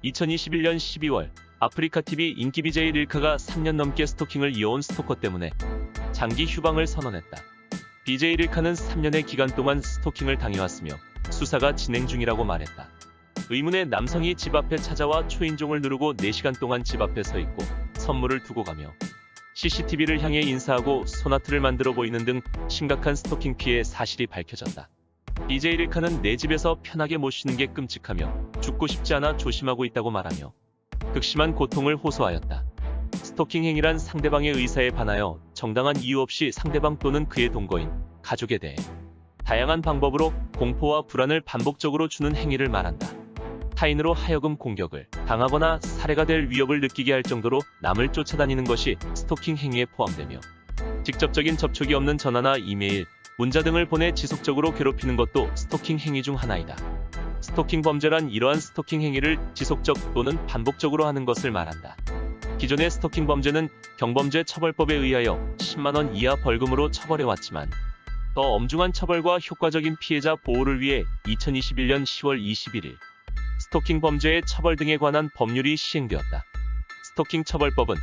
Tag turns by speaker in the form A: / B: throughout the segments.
A: 2021년 12월 아프리카TV 인기 BJ 릴카가 3년 넘게 스토킹을 이어온 스토커 때문에 장기 휴방을 선언했다. BJ 릴카는 3년의 기간 동안 스토킹을 당해왔으며 수사가 진행 중이라고 말했다. 의문의 남성이 집 앞에 찾아와 초인종을 누르고 4시간 동안 집 앞에 서 있고 선물을 두고 가며 CCTV를 향해 인사하고 소나트를 만들어 보이는 등 심각한 스토킹 피해 사실이 밝혀졌다. BJ 릴카는 내 집에서 편하게 못 쉬는 게 끔찍하며 죽고 싶지 않아 조심하고 있다고 말하며 극심한 고통을 호소하였다. 스토킹 행위란 상대방의 의사에 반하여 정당한 이유 없이 상대방 또는 그의 동거인, 가족에 대해 다양한 방법으로 공포와 불안을 반복적으로 주는 행위를 말한다. 타인으로 하여금 공격을 당하거나 살해가 될 위협을 느끼게 할 정도로 남을 쫓아다니는 것이 스토킹 행위에 포함되며 직접적인 접촉이 없는 전화나 이메일, 문자 등을 보내 지속적으로 괴롭히는 것도 스토킹 행위 중 하나이다. 스토킹 범죄란 이러한 스토킹 행위를 지속적 또는 반복적으로 하는 것을 말한다. 기존의 스토킹 범죄는 경범죄 처벌법에 의하여 10만 원 이하 벌금으로 처벌해왔지만 더 엄중한 처벌과 효과적인 피해자 보호를 위해 2021년 10월 21일 스토킹 범죄의 처벌 등에 관한 법률이 시행되었다. 스토킹 처벌법은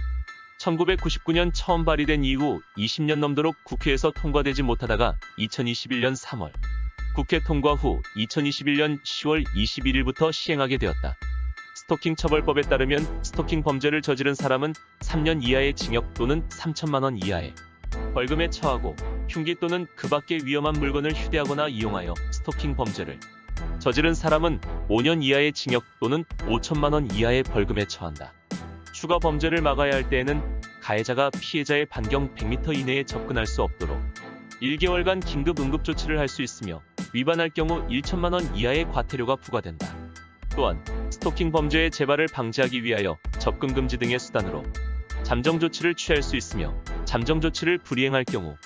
A: 1999년 처음 발의된 이후 20년 넘도록 국회에서 통과되지 못하다가 2021년 3월 국회 통과 후 2021년 10월 21일부터 시행하게 되었다. 스토킹 처벌법에 따르면 스토킹 범죄를 저지른 사람은 3년 이하의 징역 또는 3천만 원 이하의 벌금에 처하고 흉기 또는 그 밖의 위험한 물건을 휴대하거나 이용하여 스토킹 범죄를 저지른 사람은 5년 이하의 징역 또는 5천만 원 이하의 벌금에 처한다. 추가 범죄를 막아야 할 때에는 가해자가 피해자의 반경 100m 이내에 접근할 수 없도록 1개월간 긴급 응급 조치를 할 수 있으며 위반할 경우 1천만 원 이하의 과태료가 부과된다. 또한 스토킹 범죄의 재발을 방지하기 위하여 접근 금지 등의 수단으로 잠정 조치를 취할 수 있으며 잠정 조치를 불이행할 경우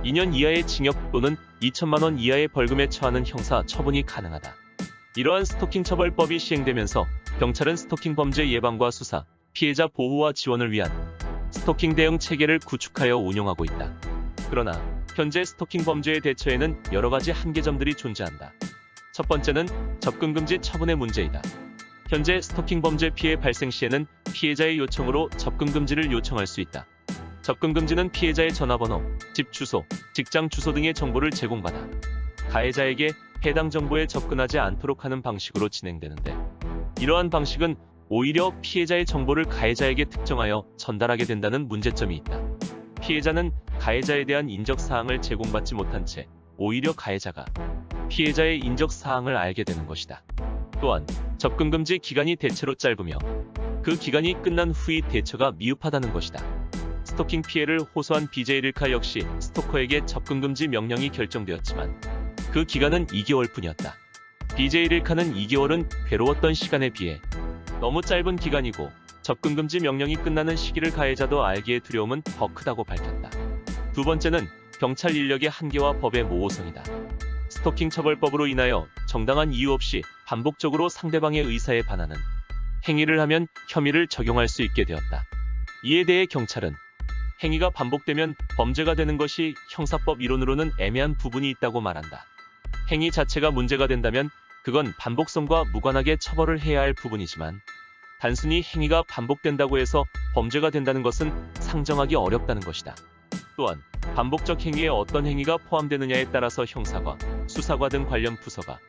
A: 2년 이하의 징역 또는 2천만 원 이하의 벌금에 처하는 형사 처분이 가능하다. 이러한 스토킹 처벌법이 시행되면서 경찰은 스토킹 범죄 예방과 수사, 피해자 보호와 지원을 위한 스토킹 대응 체계를 구축하여 운영하고 있다. 그러나 현재 스토킹 범죄에 대처에는 여러 가지 한계점들이 존재한다. 첫 번째는 접근 금지 처분의 문제이다. 현재 스토킹 범죄 피해 발생 시에는 피해자의 요청으로 접근 금지를 요청할 수 있다. 접근 금지는 피해자의 전화번호, 집 주소, 직장 주소 등의 정보를 제공받아 가해자에게 해당 정보에 접근하지 않도록 하는 방식으로 진행되는데, 이러한 방식은 오히려 피해자의 정보를 가해자에게 특정하여 전달하게 된다는 문제점이 있다. 피해자는 가해자에 대한 인적사항을 제공받지 못한 채 오히려 가해자가 피해자의 인적사항을 알게 되는 것이다. 또한 접근금지 기간이 대체로 짧으며 그 기간이 끝난 후의 대처가 미흡하다는 것이다. 스토킹 피해를 호소한 BJ 릴카 역시 스토커에게 접근금지 명령이 결정되었지만 그 기간은 2개월뿐이었다. BJ 릴카는 2개월은 괴로웠던 시간에 비해 너무 짧은 기간이고 접근금지 명령이 끝나는 시기를 가해자도 알기에 두려움은 더 크다고 밝혔다. 두 번째는 경찰 인력의 한계와 법의 모호성이다. 스토킹 처벌법으로 인하여 정당한 이유 없이 반복적으로 상대방의 의사에 반하는 행위를 하면 혐의를 적용할 수 있게 되었다. 이에 대해 경찰은 행위가 반복되면 범죄가 되는 것이 형사법 이론으로는 애매한 부분이 있다고 말한다. 행위 자체가 문제가 된다면 그건 반복성과 무관하게 처벌을 해야 할 부분이지만 단순히 행위가 반복된다고 해서 범죄가 된다는 것은 상정하기 어렵다는 것이다. 또한 반복적 행위에 어떤 행위가 포함되느냐에 따라서 형사과 수사과 등 관련 부서가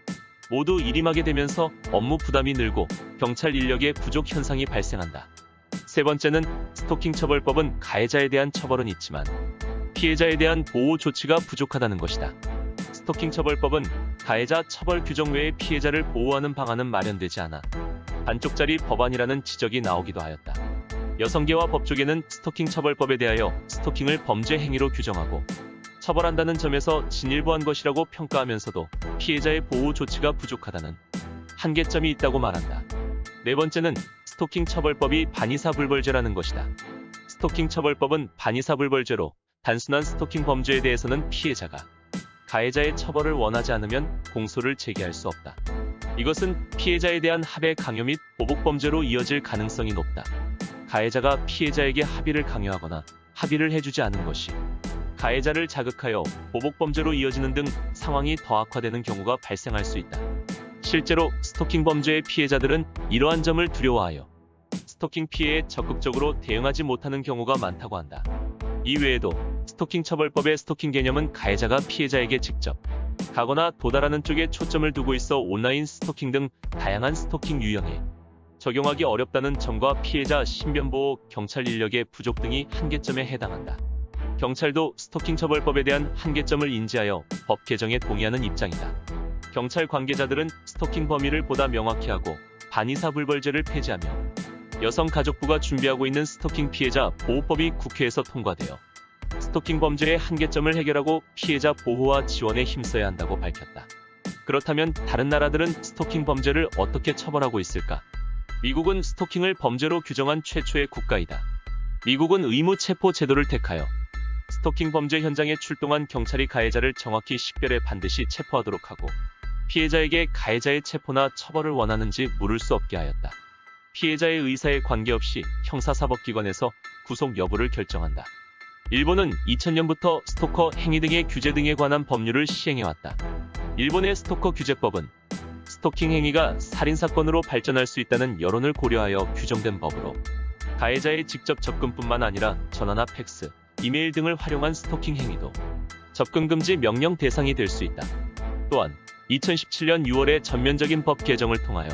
A: 모두 일임하게 되면서 업무 부담이 늘고 경찰 인력의 부족 현상이 발생한다. 세 번째는 스토킹 처벌법은 가해자에 대한 처벌은 있지만 피해자에 대한 보호 조치가 부족하다는 것이다. 스토킹 처벌법은 가해자 처벌 규정 외에 피해자를 보호하는 방안은 마련되지 않아 반쪽짜리 법안이라는 지적이 나오기도 하였다. 여성계와 법조계는 스토킹 처벌법에 대하여 스토킹을 범죄 행위로 규정하고 처벌한다는 점에서 진일보한 것이라고 평가하면서도 피해자의 보호 조치가 부족하다는 한계점이 있다고 말한다. 네 번째는 스토킹 처벌법이 반의사불벌죄라는 것이다. 스토킹 처벌법은 반의사불벌죄로 단순한 스토킹 범죄에 대해서는 피해자가 가해자의 처벌을 원하지 않으면 공소를 제기할 수 없다. 이것은 피해자에 대한 합의 강요 및 보복범죄로 이어질 가능성이 높다. 가해자가 피해자에게 합의를 강요하거나 합의를 해주지 않은 것이 가해자를 자극하여 보복범죄로 이어지는 등 상황이 더 악화되는 경우가 발생할 수 있다. 실제로 스토킹 범죄의 피해자들은 이러한 점을 두려워하여 스토킹 피해에 적극적으로 대응하지 못하는 경우가 많다고 한다. 이 외에도 스토킹 처벌법의 스토킹 개념은 가해자가 피해자에게 직접 가거나 도달하는 쪽에 초점을 두고 있어 온라인 스토킹 등 다양한 스토킹 유형에 적용하기 어렵다는 점과 피해자 신변보호, 경찰 인력의 부족 등이 한계점에 해당한다. 경찰도 스토킹 처벌법에 대한 한계점을 인지하여 법 개정에 동의하는 입장이다. 경찰 관계자들은 스토킹 범위를 보다 명확히 하고 반의사불벌죄를 폐지하며 여성가족부가 준비하고 있는 스토킹 피해자 보호법이 국회에서 통과되어 스토킹 범죄의 한계점을 해결하고 피해자 보호와 지원에 힘써야 한다고 밝혔다. 그렇다면 다른 나라들은 스토킹 범죄를 어떻게 처벌하고 있을까? 미국은 스토킹을 범죄로 규정한 최초의 국가이다. 미국은 의무 체포 제도를 택하여 스토킹 범죄 현장에 출동한 경찰이 가해자를 정확히 식별해 반드시 체포하도록 하고 피해자에게 가해자의 체포나 처벌을 원하는지 물을 수 없게 하였다. 피해자의 의사에 관계없이 형사사법기관에서 구속 여부를 결정한다. 일본은 2000년부터 스토커 행위 등의 규제 등에 관한 법률을 시행해왔다. 일본의 스토커 규제법은 스토킹 행위가 살인사건으로 발전할 수 있다는 여론을 고려하여 규정된 법으로 가해자의 직접 접근뿐만 아니라 전화나 팩스, 이메일 등을 활용한 스토킹 행위도 접근 금지 명령 대상이 될 수 있다. 또한 2017년 6월에 전면적인 법 개정을 통하여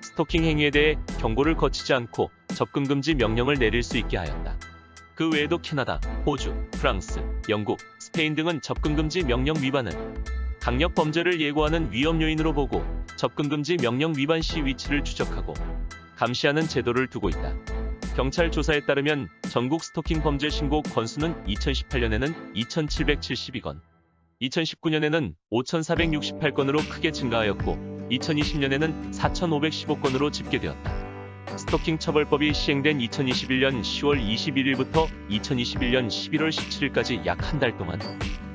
A: 스토킹 행위에 대해 경고를 거치지 않고 접근 금지 명령을 내릴 수 있게 하였다. 그 외에도 캐나다, 호주, 프랑스, 영국, 스페인 등은 접근 금지 명령 위반을 강력 범죄를 예고하는 위험 요인으로 보고 접근 금지 명령 위반 시 위치를 추적하고 감시하는 제도를 두고 있다. 경찰 조사에 따르면 전국 스토킹 범죄 신고 건수는 2018년에는 2,772건, 2019년에는 5,468건으로 크게 증가하였고 2020년에는 4,515건으로 집계되었다. 스토킹 처벌법이 시행된 2021년 10월 21일부터 2021년 11월 17일까지 약 한 달 동안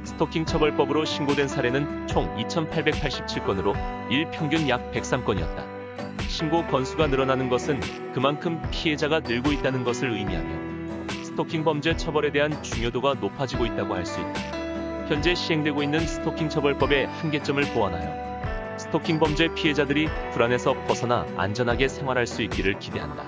A: 스토킹 처벌법으로 신고된 사례는 총 2,887건으로 일 평균 약 103건이었다. 신고 건수가 늘어나는 것은 그만큼 피해자가 늘고 있다는 것을 의미하며 스토킹 범죄 처벌에 대한 중요도가 높아지고 있다고 할 수 있다. 현재 시행되고 있는 스토킹 처벌법의 한계점을 보완하여 스토킹 범죄 피해자들이 불안에서 벗어나 안전하게 생활할 수 있기를 기대한다.